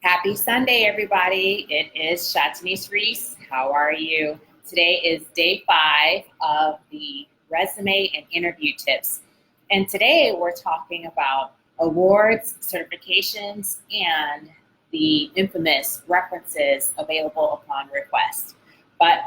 Happy Sunday, everybody. It is Shatanice Reese. How are you? Today is day 5 of the resume and interview tips. And today we're talking about awards, certifications, and the infamous references available upon request. But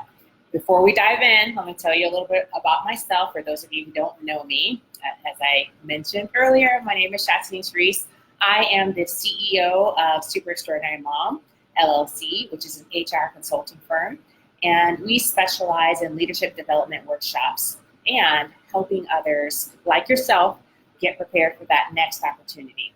before we dive in, let me tell you a little bit about myself for those of you who don't know me. As I mentioned earlier, my name is Shatanice Reese. I am the CEO of Super Extraordinary Mom, LLC, which is an HR consulting firm. And we specialize in leadership development workshops and helping others like yourself get prepared for that next opportunity.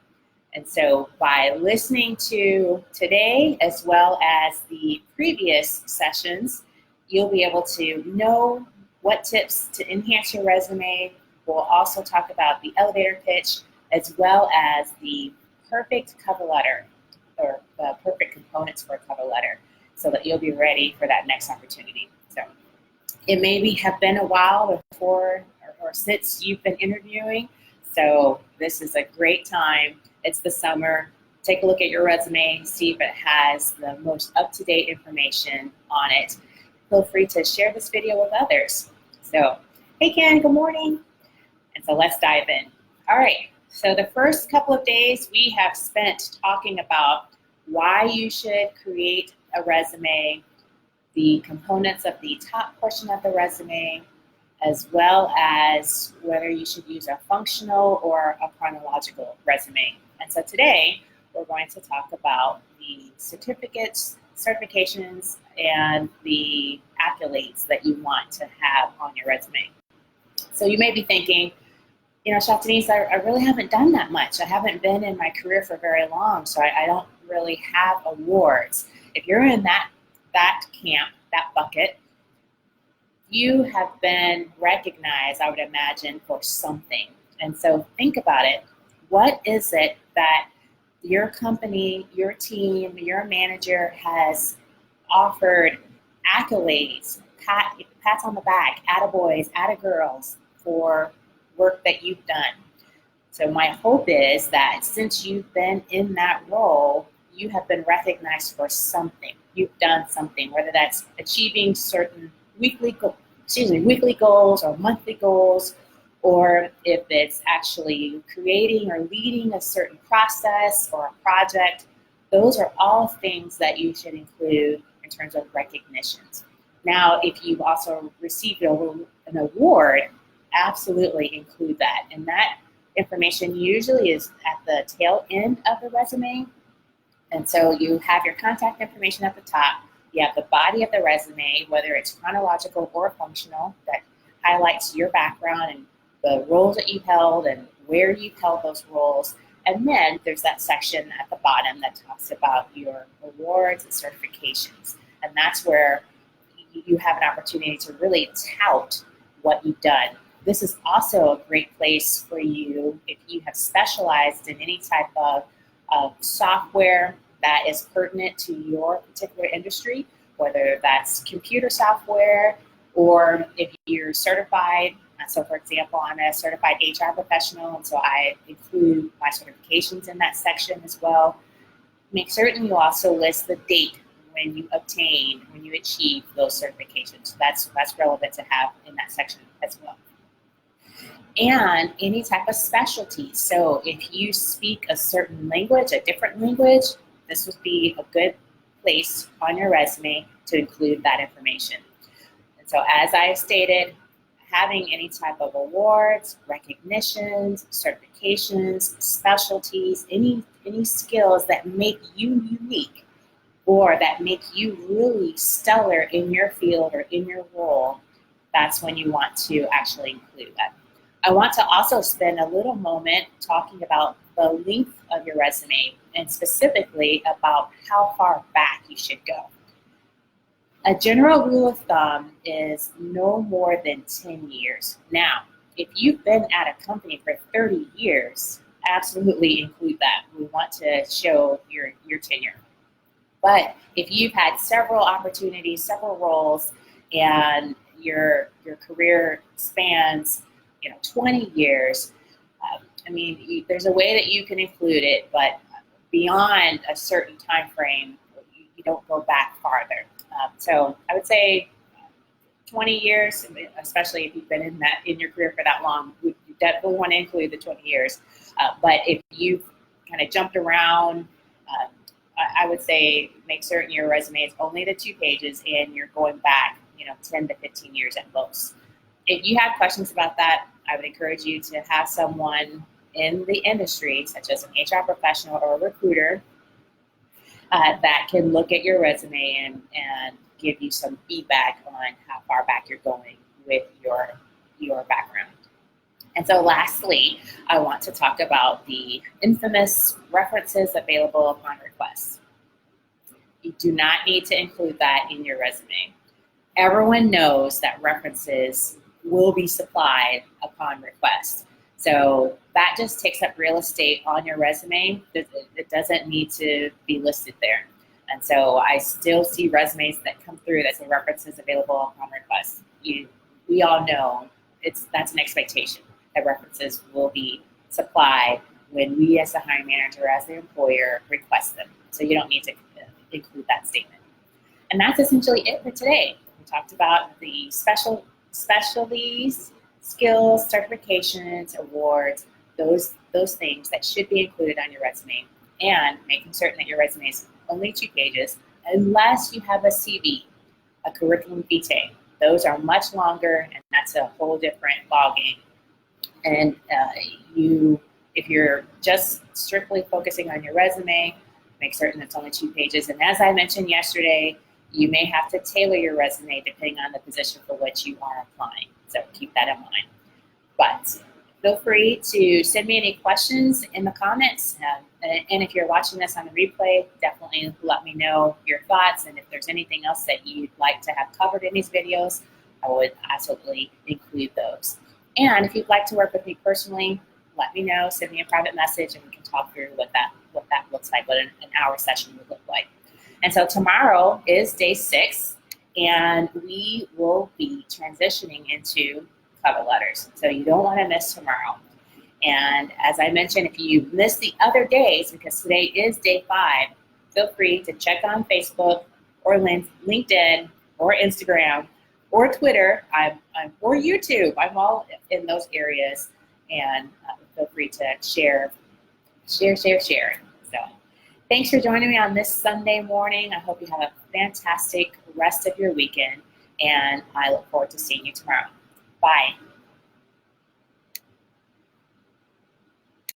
And so by listening to today as well as the previous sessions, you'll be able to know what tips to enhance your resume. We'll also talk about the elevator pitch, as well as the perfect cover letter or the perfect components for a cover letter so that you'll be ready for that next opportunity. So it maybe have been a while before or since you've been interviewing. So this is a great time. It's the summer. Take a look at your resume, see if it has the most up-to-date information on it. Feel free to share this video with others. So, hey Ken, good morning. And so let's dive in. All right. So the first couple of days we have spent talking about why you should create a resume, the components of the top portion of the resume, as well as whether you should use a functional or a chronological resume. And so today we're going to talk about the certificates, certifications, and the accolades that you want to have on your resume. So you may be thinking, you know, Shatanice, I really haven't done that much. I haven't been in my career for very long, so I don't really have awards. If you're in that camp, that bucket, you have been recognized, I would imagine, for something. And so think about it. What is it that your company, your team, your manager has offered accolades, pats on the back, attaboys, attagirls for work that you've done? So my hope is that since you've been in that role, you have been recognized for something. You've done something, whether that's achieving certain weekly goals or monthly goals, or if it's actually creating or leading a certain process or a project. Those are all things that you should include in terms of recognitions. Now, if you've also received an award, absolutely include that. And that information usually is at the tail end of the resume. And so you have your contact information at the top. You have the body of the resume, whether it's chronological or functional, that highlights your background and the roles that you've held and where you've held those roles. And then there's that section at the bottom that talks about your awards and certifications. And that's where you have an opportunity to really tout what you've done. This is also a great place for you if you have specialized in any type of software that is pertinent to your particular industry, whether that's computer software or if you're certified. So for example, I'm a certified HR professional, and so I include my certifications in that section as well. Make certain you also list the date when you achieve those certifications. That's relevant to have in that section as well. And any type of specialty. So if you speak a certain language, a different language, this would be a good place on your resume to include that information. And so as I stated, having any type of awards, recognitions, certifications, specialties, any skills that make you unique or that make you really stellar in your field or in your role, that's when you want to actually include that. I want to also spend a little moment talking about the length of your resume and specifically about how far back you should go. A general rule of thumb is no more than 10 years. Now, if you've been at a company for 30 years, absolutely include that. We want to show your tenure. But if you've had several opportunities, several roles, and your career spans 20 years, there's a way that you can include it, but beyond a certain time frame, you don't go back farther. So I would say 20 years, especially if you've been in your career for that long, you definitely want to include the 20 years. But if you've kind of jumped around, I would say make certain your resume is only the 2 pages and you're going back, 10 to 15 years at most. If you have questions about that, I would encourage you to have someone in the industry, such as an HR professional or a recruiter, that can look at your resume and give you some feedback on how far back you're going with your background. And so lastly, I want to talk about the infamous references available upon request. You do not need to include that in your resume. Everyone knows that references will be supplied upon request. So that just takes up real estate on your resume. It doesn't need to be listed there. And so I still see resumes that come through that say references available upon request. We all know that's an expectation that references will be supplied when we as the hiring manager, as the employer, request them. So you don't need to include that statement. And that's essentially it for today. We talked about the specialties, skills, certifications, awards, those things that should be included on your resume, and making certain that your resume is only 2 pages, unless you have a CV, a curriculum vitae. Those are much longer, and that's a whole different ballgame. And if you're just strictly focusing on your resume, make certain it's only 2 pages. And as I mentioned yesterday, you may have to tailor your resume depending on the position for which you are applying. So keep that in mind. But feel free to send me any questions in the comments. And if you're watching this on the replay, definitely let me know your thoughts. And if there's anything else that you'd like to have covered in these videos, I would absolutely include those. And if you'd like to work with me personally, let me know, send me a private message, and we can talk through what that looks like, what an hour session would look like. And so tomorrow is day 6, and we will be transitioning into cover letters. So you don't want to miss tomorrow. And as I mentioned, if you miss the other days, because today is day 5, feel free to check on Facebook or LinkedIn or Instagram or Twitter or YouTube. I'm all in those areas, and feel free to share. So thanks for joining me on this Sunday morning. I hope you have a fantastic rest of your weekend, and I look forward to seeing you tomorrow. Bye.